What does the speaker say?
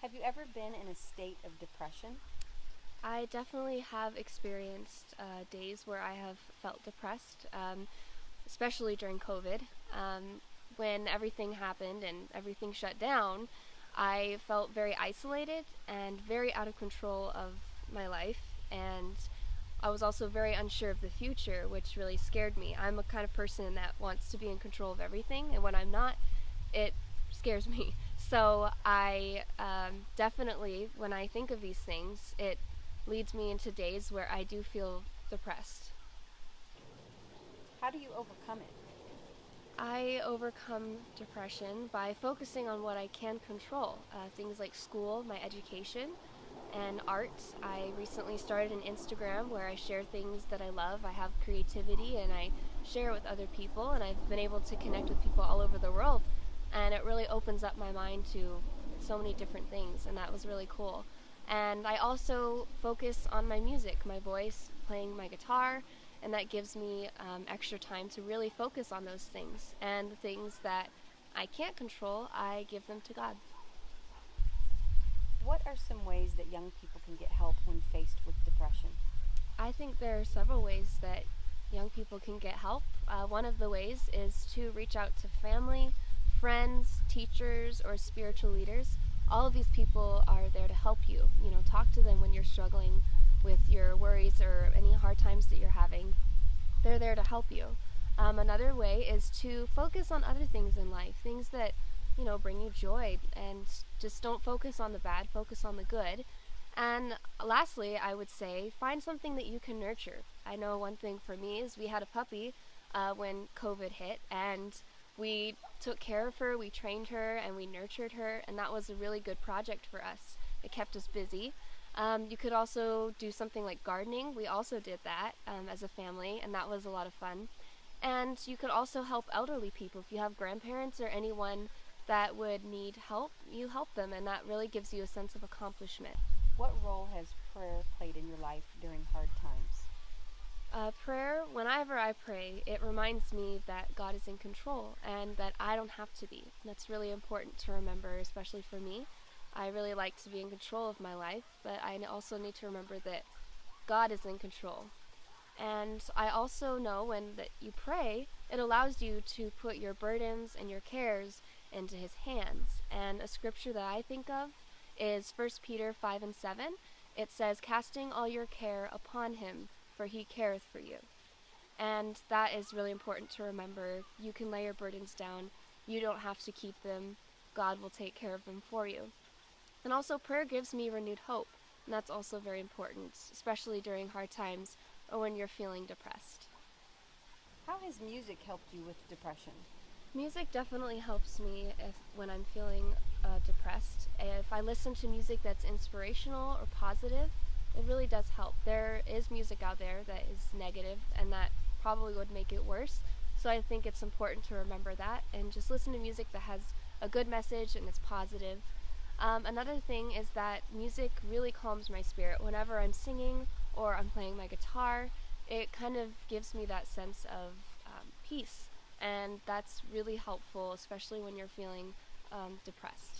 Have you ever been in a state of depression? I definitely have experienced days where I have felt depressed, especially during COVID. When everything happened and everything shut down, I felt very isolated and very out of control of my life. And I was also very unsure of the future, which really scared me. I'm a kind of person that wants to be in control of everything, and when I'm not, it scares me. So I definitely, when I think of these things, it leads me into days where I do feel depressed. How do you overcome it? I overcome depression by focusing on what I can control, things like school, my education, and art. I recently started an Instagram where I share things that I love. I have creativity and I share it with other people, and I've been able to connect with people all over the world. And it really opens up my mind to so many different things, and that was really cool. And I also focus on my music, my voice, playing my guitar, and that gives me extra time to really focus on those things. And the things that I can't control, I give them to God. What are some ways that young people can get help when faced with depression? I think there are several ways that young people can get help. One of the ways is to reach out to family, friends, teachers, or spiritual leaders. All of these people are there to help you. Talk to them when you're struggling with your worries or any hard times that you're having. They're there to help you. Another way is to focus on other things in life, things that bring you joy, and just don't focus on the bad, focus on the good. And lastly, I would say find something that you can nurture. I know one thing for me is we had a puppy when COVID hit, and we took care of her, we trained her, and we nurtured her, and that was a really good project for us. It kept us busy. You could also do something like gardening. We also did that as a family, and that was a lot of fun. And you could also help elderly people. If you have grandparents or anyone that would need help, you help them, and that really gives you a sense of accomplishment. What role has prayer played in your life during hard times? Prayer, whenever I pray, it reminds me that God is in control and that I don't have to be. And that's really important to remember, especially for me. I really like to be in control of my life, but I also need to remember that God is in control. And I also know when that you pray, it allows you to put your burdens and your cares into his hands. And a scripture that I think of is 1 Peter 5 and 7. It says, "Casting all your care upon him, for he careth for you." And that is really important to remember. You can lay your burdens down. You don't have to keep them. God will take care of them for you. And also, prayer gives me renewed hope. And that's also very important, especially during hard times or when you're feeling depressed. How has music helped you with depression? Music definitely helps me when I'm feeling depressed. If I listen to music that's inspirational or positive, it really does help. There is music out there that is negative, and that probably would make it worse. So I think it's important to remember that and just listen to music that has a good message and is positive. Another thing is that music really calms my spirit. Whenever I'm singing or I'm playing my guitar, it kind of gives me that sense of peace, and that's really helpful, especially when you're feeling depressed.